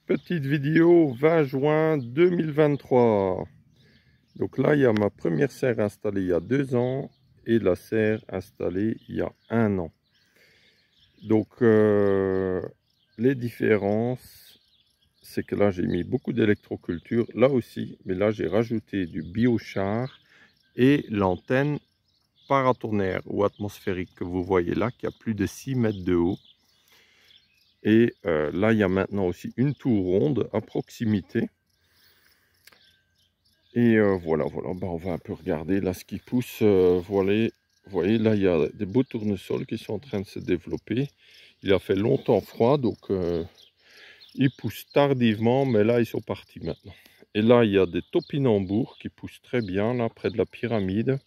Petite vidéo 20 juin 2023. Donc là, il y a ma première serre installée il y a 2 ans et la serre installée il y a 1 an. Donc les différences, c'est que là j'ai mis beaucoup d'électroculture, là aussi, mais là j'ai rajouté du biochar et l'antenne paratournaire ou atmosphérique que vous voyez là, qui a plus de 6 mètres de haut. Et là, il y a maintenant aussi une tour ronde à proximité. Et voilà, bah, on va un peu regarder là ce qui pousse. Voilà, vous voyez, là, il y a des beaux tournesols qui sont en train de se développer. Il a fait longtemps froid, donc ils poussent tardivement, mais là, ils sont partis maintenant. Et là, il y a des topinambours qui poussent très bien, là, près de la pyramide.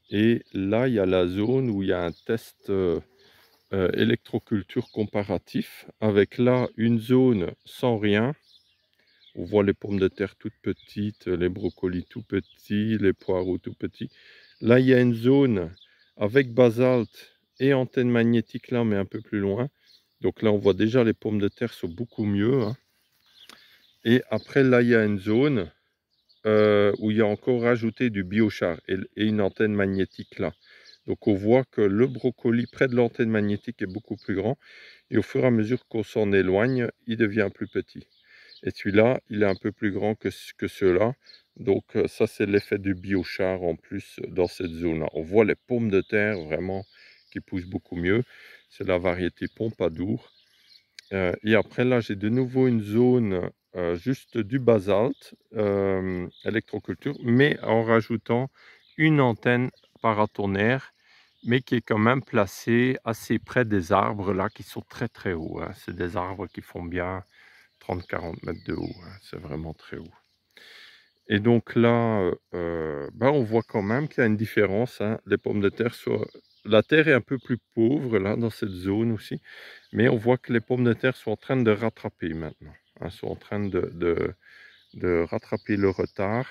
Et là, il y a la zone où il y a un test électroculture comparatif, avec là, une zone sans rien. On voit les pommes de terre toutes petites, les brocolis tout petits, les poireaux tout petits. Là, il y a une zone avec basalte et antenne magnétique là, mais un peu plus loin. Donc là, on voit déjà les pommes de terre sont beaucoup mieux. Hein. Et après, là, il y a une zone où il y a encore rajouté du biochar et une antenne magnétique là. Donc on voit que le brocoli près de l'antenne magnétique est beaucoup plus grand. Et au fur et à mesure qu'on s'en éloigne, il devient plus petit. Et celui-là, il est un peu plus grand que ceux-là. Donc ça, c'est l'effet du biochar en plus dans cette zone-là. On voit les pommes de terre vraiment qui poussent beaucoup mieux. C'est la variété Pompadour. Et après, là, j'ai de nouveau une zone juste du basalte, électroculture, mais en rajoutant une antenne paratournaire, mais qui est quand même placée assez près des arbres là qui sont très très hauts. Hein. C'est des arbres qui font bien 30-40 mètres de haut, hein. C'est vraiment très haut. Et donc là, ben on voit quand même qu'il y a une différence. Hein. Les pommes de terre, la terre est un peu plus pauvre là dans cette zone aussi, mais on voit que les pommes de terre sont en train de rattraper maintenant. Hein, sont en train de rattraper le retard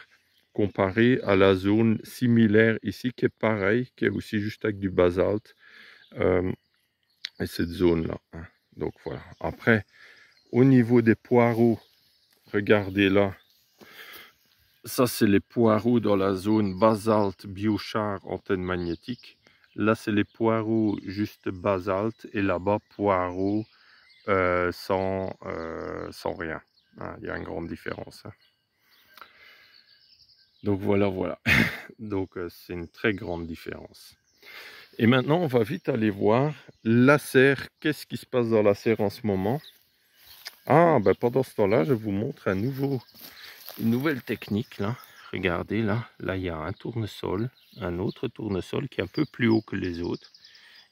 comparé à la zone similaire ici qui est pareil, qui est aussi juste avec du basalte. Et cette zone-là. Hein. Donc voilà. Après, au niveau des poireaux, regardez là. Ça, c'est les poireaux dans la zone basalte, biochar, antenne magnétique. Là, c'est les poireaux juste basalte. Et là-bas, poireaux sans rien. Hein, il y a une grande différence. Hein. Donc voilà. Donc c'est une très grande différence. Et maintenant, on va vite aller voir la serre. Qu'est-ce qui se passe dans la serre en ce moment? Ah, ben pendant ce temps-là, je vous montre une nouvelle technique. Là. Regardez, là, il y a un tournesol, un autre tournesol qui est un peu plus haut que les autres.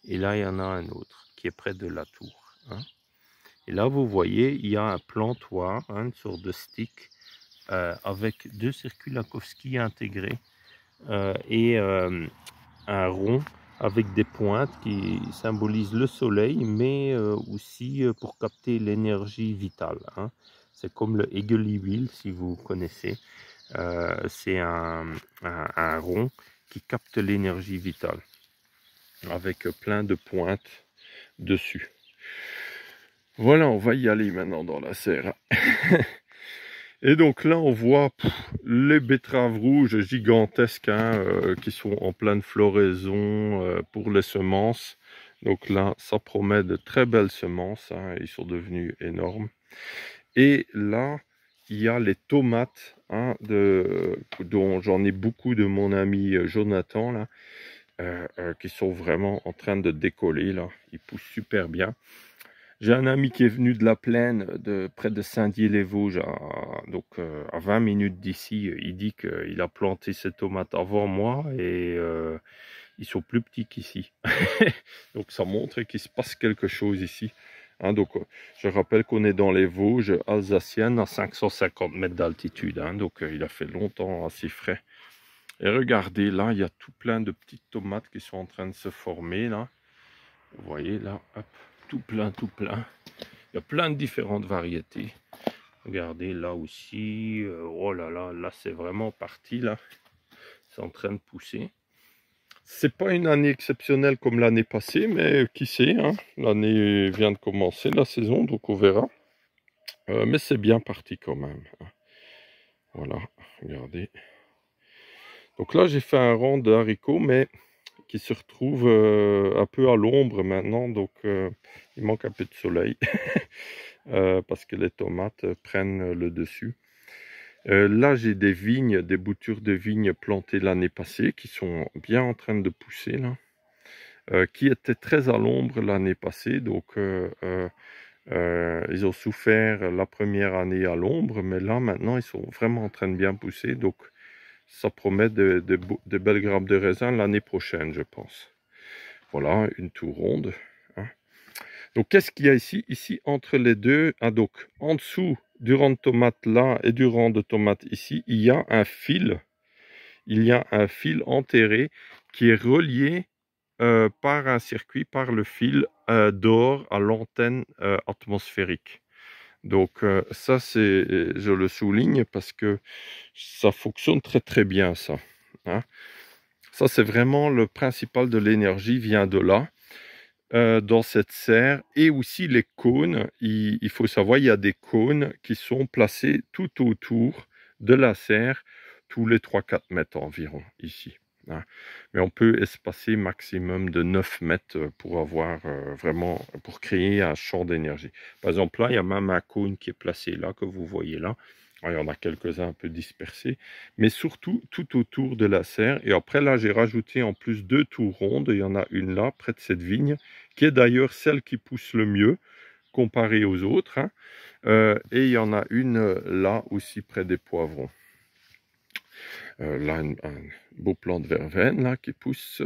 Et là, il y en a un autre qui est près de la tour. Hein. Et là, vous voyez, il y a un plantoir, hein, une sorte de stick, avec 2 Circulankovsky intégrés et un rond avec des pointes qui symbolisent le soleil, mais aussi pour capter l'énergie vitale. Hein. C'est comme le Egeli Wheel, si vous connaissez. C'est un rond qui capte l'énergie vitale, avec plein de pointes dessus. Voilà, on va y aller maintenant dans la serre. Et donc là, on voit les betteraves rouges gigantesques hein, qui sont en pleine floraison pour les semences. Donc là, ça promet de très belles semences. Hein, ils sont devenus énormes. Et là, il y a les tomates hein, dont j'en ai beaucoup de mon ami Jonathan là, qui sont vraiment en train de décoller. Là. Ils poussent super bien. J'ai un ami qui est venu de la plaine, près de Saint-Dié-les-Vosges, donc à 20 minutes d'ici. Il dit qu'il a planté ses tomates avant moi et ils sont plus petits qu'ici. Donc ça montre qu'il se passe quelque chose ici. Hein, donc je rappelle qu'on est dans les Vosges alsaciennes à 550 mètres d'altitude. Hein, donc il a fait longtemps assez frais. Et regardez, là, il y a tout plein de petites tomates qui sont en train de se former. Là. Vous voyez, là, hop. Tout plein. Il y a plein de différentes variétés. Regardez là aussi. Oh là, c'est vraiment parti là. C'est en train de pousser. C'est pas une année exceptionnelle comme l'année passée, mais qui sait, hein, l'année vient de commencer, la saison, donc on verra. Mais c'est bien parti quand même. Voilà, regardez. Donc là, j'ai fait un rang de haricots, mais qui se retrouve un peu à l'ombre maintenant. Donc, il manque un peu de soleil parce que les tomates prennent le dessus. Là, j'ai des vignes, des boutures de vignes plantées l'année passée qui sont bien en train de pousser là. Qui étaient très à l'ombre l'année passée. Donc, ils ont souffert la première année à l'ombre, mais là, maintenant, ils sont vraiment en train de bien pousser. Donc, ça promet de belles grappes de raisin l'année prochaine, je pense. Voilà, une tour ronde. Hein. Donc, qu'est-ce qu'il y a ici? Ici, entre les deux, donc, en dessous du rang de tomates là et du rang de tomates ici, il y a un fil. Il y a un fil enterré qui est relié par un circuit, par le fil d'or à l'antenne atmosphérique. Donc ça, je le souligne parce que ça fonctionne très très bien ça. Hein. Ça, c'est vraiment le principal de l'énergie vient de là, dans cette serre. Et aussi les cônes, il faut savoir, il y a des cônes qui sont placés tout autour de la serre, tous les 3-4 mètres environ, ici. Hein. Mais on peut espacer maximum de 9 mètres pour avoir vraiment, pour créer un champ d'énergie. Par exemple, là, il y a même un cône qui est placé là, que vous voyez là. Alors, il y en a quelques-uns un peu dispersés, mais surtout tout autour de la serre. Et après, là, j'ai rajouté en plus 2 tours rondes. Il y en a une là, près de cette vigne, qui est d'ailleurs celle qui pousse le mieux, comparée aux autres. Hein. Et il y en a une là aussi, près des poivrons. Là, un beau plant de verveine là qui pousse.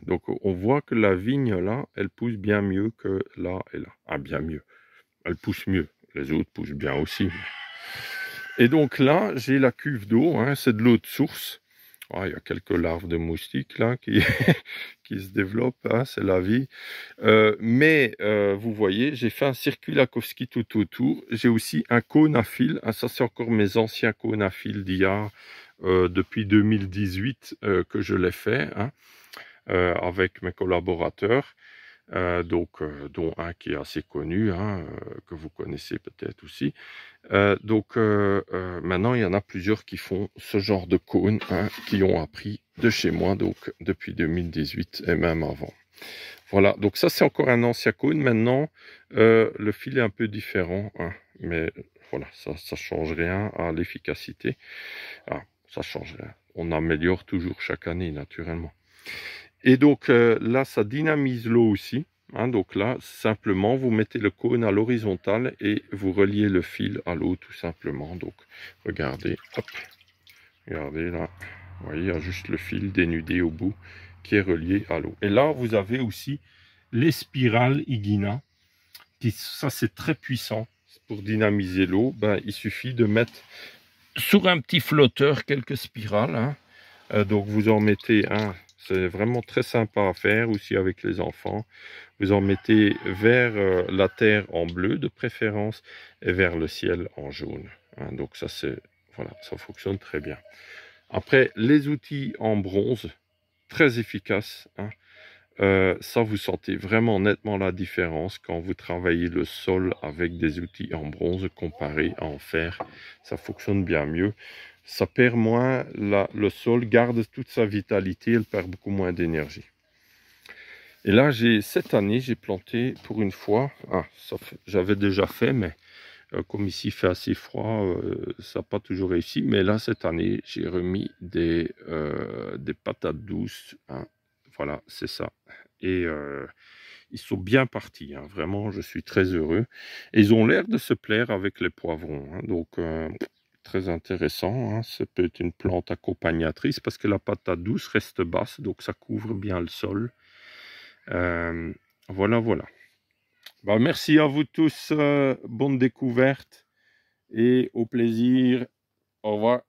Donc on voit que la vigne là, elle pousse bien mieux que là et là. Ah, bien mieux. Elle pousse mieux. Les autres poussent bien aussi. Et donc là, j'ai la cuve d'eau. Hein, c'est de l'eau de source. Ah, il y a quelques larves de moustiques là qui, qui se développent. Hein, c'est la vie. Mais vous voyez, j'ai fait un circuit Lakowski tout autour. J'ai aussi un cône à fil. Ah, ça, c'est encore mes anciens cônes à fil d'il y a depuis 2018 que je l'ai fait hein, avec mes collaborateurs, dont un qui est assez connu, hein, que vous connaissez peut-être aussi. Donc maintenant, il y en a plusieurs qui font ce genre de cône, hein, qui ont appris de chez moi donc depuis 2018 et même avant. Voilà, donc ça c'est encore un ancien cône. Maintenant, le fil est un peu différent, hein, mais voilà, ça change rien à l'efficacité. Ah, ça change rien. On améliore toujours chaque année, naturellement. Et donc là, ça dynamise l'eau aussi. Hein, donc là, simplement, vous mettez le cône à l'horizontale et vous reliez le fil à l'eau, tout simplement. Donc, regardez, hop, regardez là. Vous voyez, il y a juste le fil dénudé au bout qui est relié à l'eau. Et là, vous avez aussi les spirales Igina. Ça, c'est très puissant. Pour dynamiser l'eau, ben, il suffit de mettre sur un petit flotteur quelques spirales. Hein. Donc, vous en mettez un. C'est vraiment très sympa à faire aussi avec les enfants. Vous en mettez vers la terre en bleu de préférence et vers le ciel en jaune. Hein. Donc, ça, voilà, ça fonctionne très bien. Après, les outils en bronze, très efficaces. Hein. Ça, vous sentez vraiment nettement la différence quand vous travaillez le sol avec des outils en bronze comparé à en fer. Ça fonctionne bien mieux. Ça perd moins, le sol garde toute sa vitalité, elle perd beaucoup moins d'énergie. Et là, cette année, j'ai planté pour une fois, j'avais déjà fait, mais comme ici il fait assez froid, ça n'a pas toujours réussi. Mais là, cette année, j'ai remis des patates douces. Hein. Voilà, c'est ça. Et ils sont bien partis, hein. Vraiment, je suis très heureux. Et ils ont l'air de se plaire avec les poivrons. Hein. Donc, très intéressant. Hein. Ça peut être une plante accompagnatrice parce que la patate douce reste basse, donc ça couvre bien le sol. Voilà, voilà. Bah, merci à vous tous. Bonne découverte et au plaisir. Au revoir.